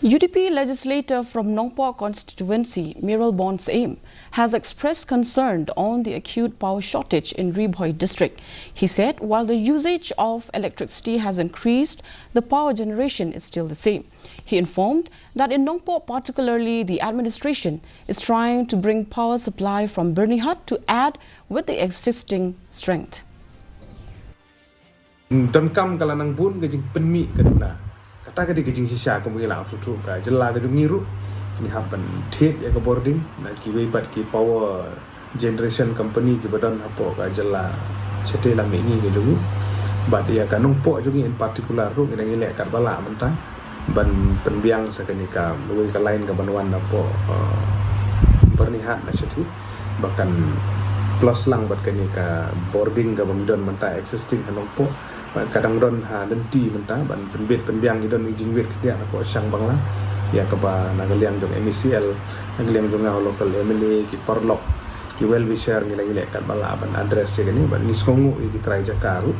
UDP legislator from Nongpoh constituency, Miral Bonds Aim, has expressed concern on the acute power shortage in Ri-Bhoi district. He said while the usage of electricity has increased, the power generation is still the same. He informed that in Nongpoh particularly, the administration is trying to bring power supply from Bernihat to add with the existing strength. Damkam kala nang bun gajing penmi kaduna kata kadi gajing sisa kemudian langsung tu ka jela gajing ngiru sini happen tet ya ke boarding na ki weibat ki power generation company ki badan hapo ka jela sete la me ni gajing bat ya kanong po jungi in particular ru ngi ngi lek kat bala mentah ban penbiang sakani ka luwe ka lain ka banwan hapo bernihat na seti bahkan plus lang bat kani ka boarding ka bamidon mentah existing kanong po kadang don ha nanti mentah ban penbet penbiang idon jingwet kia apa sang bangla ya keba nagaliang jong MCL nagaliang jong local MLA ki porlok ki well wisher ngi lagi kat bala ban address ya ni ban niskongu ki try jakaru